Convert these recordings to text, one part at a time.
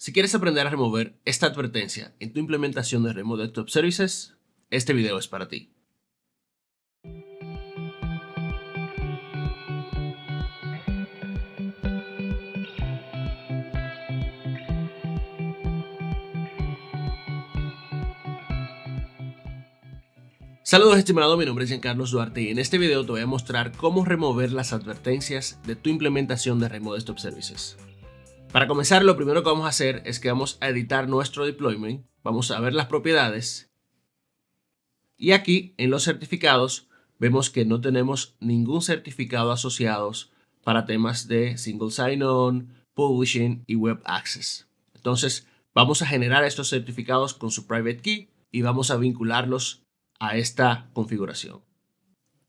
Si quieres aprender a remover esta advertencia en tu implementación de Remote Desktop Services, este video es para ti. Saludos estimados, mi nombre es Giancarlos Duarte y en este video te voy a mostrar cómo remover las advertencias de tu implementación de Remote Desktop Services. Para comenzar, lo primero que vamos a hacer es que vamos a editar nuestro deployment, vamos a ver las propiedades y aquí en los certificados vemos que no tenemos ningún certificado asociados para temas de Single Sign-On, Publishing y Web Access. Entonces vamos a generar estos certificados con su Private Key y vamos a vincularlos a esta configuración.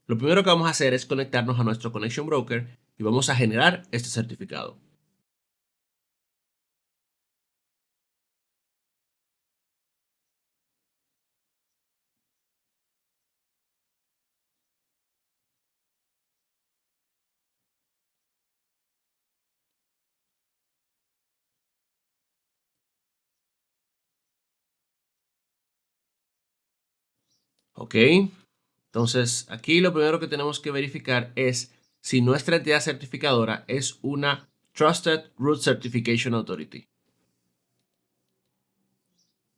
Lo primero que vamos a hacer es conectarnos a nuestro Connection Broker y vamos a generar este certificado. Ok, entonces aquí lo primero que tenemos que verificar es si nuestra entidad certificadora es una Trusted Root Certification Authority.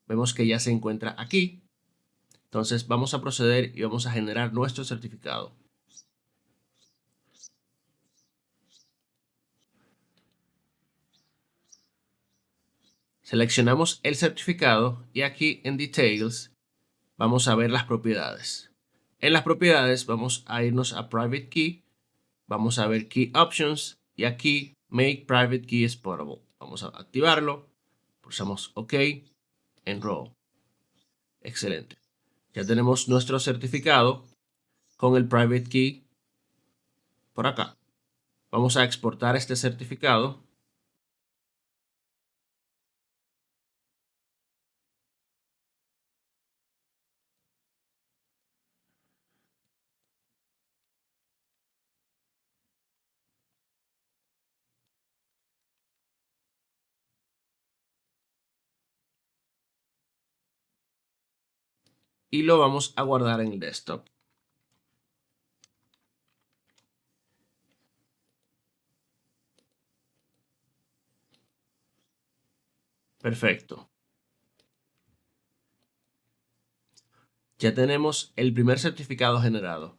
Vemos que ya se encuentra aquí. Entonces vamos a proceder y vamos a generar nuestro certificado. Seleccionamos el certificado y aquí en Details vamos a ver las propiedades. En las propiedades vamos a irnos a Private Key, vamos a ver Key Options y aquí Make Private Key Exportable. Vamos a activarlo, pulsamos OK, Enroll. Excelente. Ya tenemos nuestro certificado con el Private Key por acá. Vamos a exportar este certificado. Y lo vamos a guardar en el desktop. Perfecto. Ya tenemos el primer certificado generado.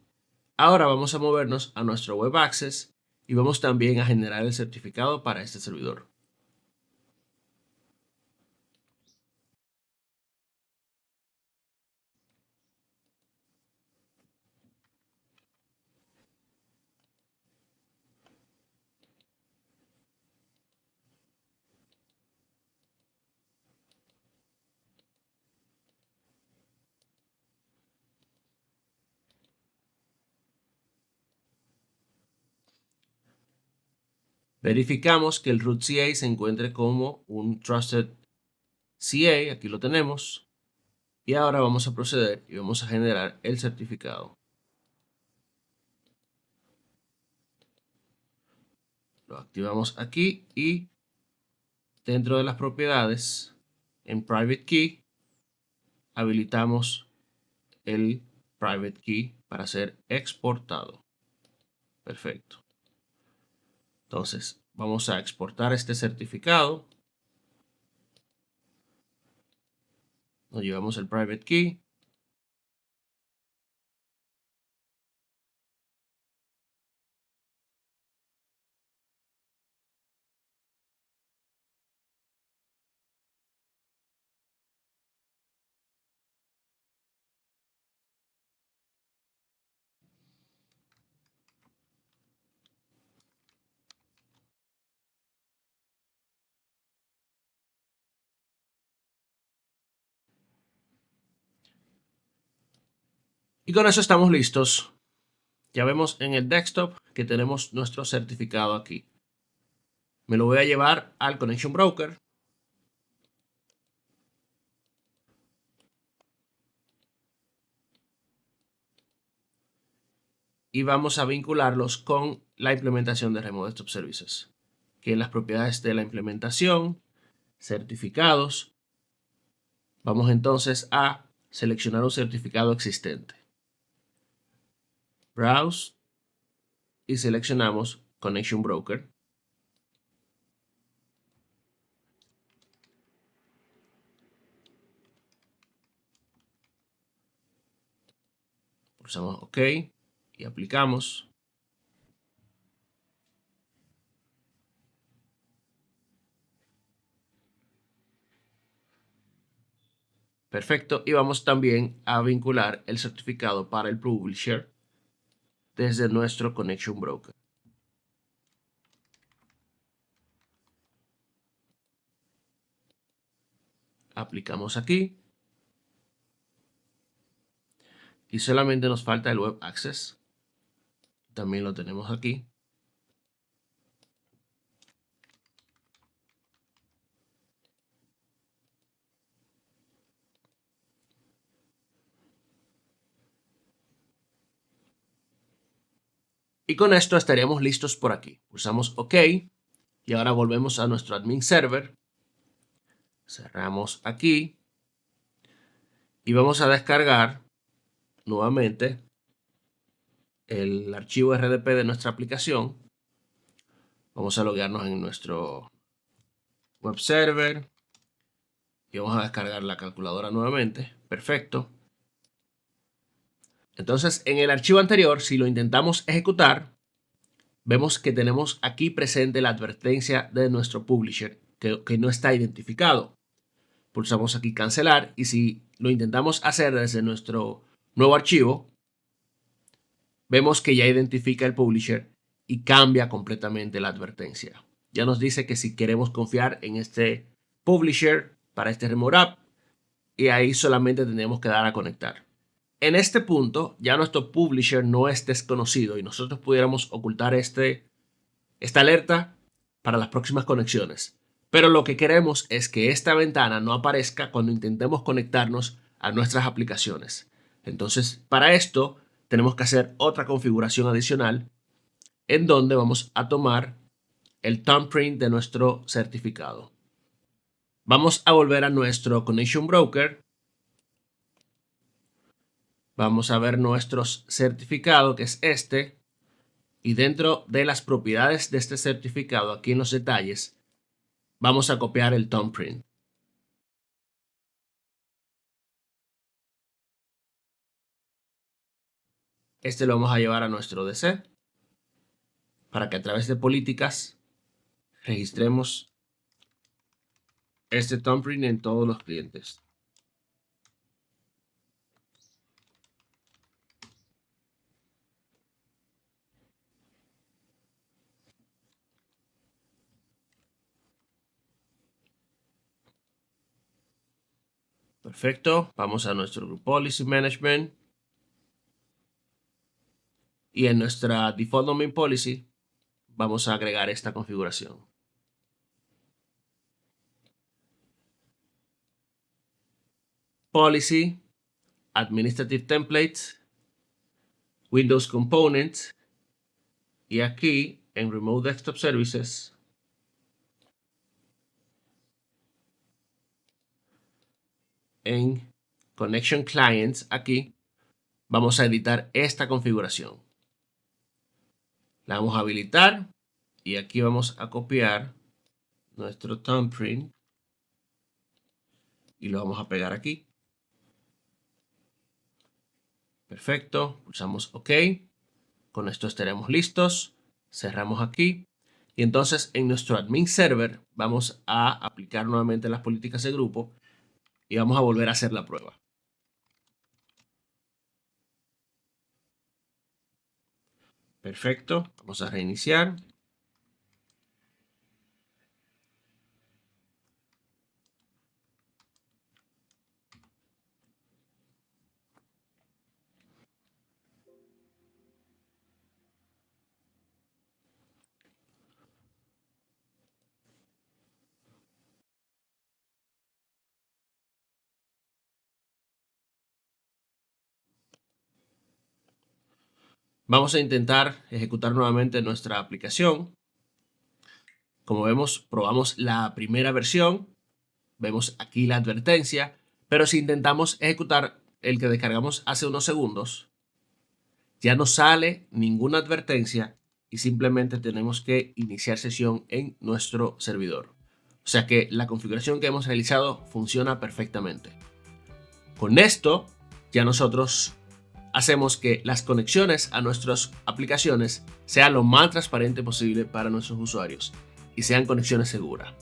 Ahora vamos a movernos a nuestro Web Access y vamos también a generar el certificado para este servidor. Verificamos que el root CA se encuentre como un Trusted CA, aquí lo tenemos. Y ahora vamos a proceder y vamos a generar el certificado. Lo activamos aquí y dentro de las propiedades, en Private Key, habilitamos el Private Key para ser exportado. Perfecto. Entonces, vamos a exportar este certificado. Nos llevamos el Private Key. Y con eso estamos listos. Ya vemos en el desktop que tenemos nuestro certificado aquí. Me lo voy a llevar al Connection Broker. Y vamos a vincularlos con la implementación de Remote Desktop Services. Que en las propiedades de la implementación certificados. Vamos entonces a seleccionar un certificado existente. Browse y seleccionamos Connection Broker. Pulsamos OK y aplicamos. Perfecto. Y vamos también a vincular el certificado para el publisher desde nuestro Connection Broker. Aplicamos aquí. Y solamente nos falta el Web Access. También lo tenemos aquí. Y con esto estaríamos listos por aquí. Pulsamos OK. Y ahora volvemos a nuestro admin server. Cerramos aquí. Y vamos a descargar nuevamente el archivo RDP de nuestra aplicación. Vamos a loguearnos en nuestro web server. Y vamos a descargar la calculadora nuevamente. Perfecto. Entonces, en el archivo anterior, si lo intentamos ejecutar, vemos que tenemos aquí presente la advertencia de nuestro publisher que no está identificado. Pulsamos aquí cancelar y si lo intentamos hacer desde nuestro nuevo archivo, vemos que ya identifica el publisher y cambia completamente la advertencia. Ya nos dice que si queremos confiar en este publisher para este Remote App, y ahí solamente tendremos que dar a conectar. En este punto ya nuestro publisher no es desconocido y nosotros pudiéramos ocultar esta alerta para las próximas conexiones. Pero lo que queremos es que esta ventana no aparezca cuando intentemos conectarnos a nuestras aplicaciones. Entonces, para esto tenemos que hacer otra configuración adicional en donde vamos a tomar el thumbprint de nuestro certificado. Vamos a volver a nuestro Connection Broker. Vamos a ver nuestro certificado, que es este. Y dentro de las propiedades de este certificado, aquí en los detalles, vamos a copiar el thumbprint. Este lo vamos a llevar a nuestro DC para que a través de políticas registremos este thumbprint en todos los clientes. Perfecto, vamos a nuestro Group Policy Management y en nuestra Default Domain Policy vamos a agregar esta configuración. Policy, Administrative Templates, Windows Components y aquí en Remote Desktop Services en Connection Clients, aquí vamos a editar esta configuración. La vamos a habilitar y aquí vamos a copiar nuestro thumbprint y lo vamos a pegar aquí. Perfecto, pulsamos OK. Con esto estaremos listos. Cerramos aquí. Y entonces en nuestro admin server vamos a aplicar nuevamente las políticas de grupo y vamos a volver a hacer la prueba. Perfecto, vamos a reiniciar. Vamos a intentar ejecutar nuevamente nuestra aplicación. Como vemos, probamos la primera versión vemos aquí la advertencia, pero si intentamos ejecutar el que descargamos hace unos segundos, ya no sale ninguna advertencia y simplemente tenemos que iniciar sesión en nuestro servidor. O sea que la configuración que hemos realizado funciona perfectamente. Con esto ya nosotros hacemos que las conexiones a nuestras aplicaciones sean lo más transparente posible para nuestros usuarios y sean conexiones seguras.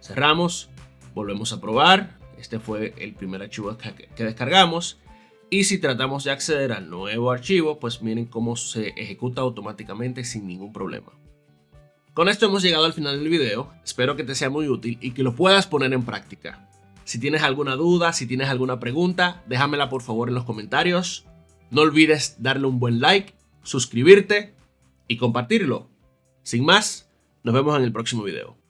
Cerramos, volvemos a probar. Este fue el primer archivo que descargamos. Y si tratamos de acceder al nuevo archivo, pues miren cómo se ejecuta automáticamente sin ningún problema. Con esto hemos llegado al final del video. Espero que te sea muy útil y que lo puedas poner en práctica. Si tienes alguna duda, si tienes alguna pregunta, déjamela por favor en los comentarios. No olvides darle un buen like, suscribirte y compartirlo. Sin más, nos vemos en el próximo video.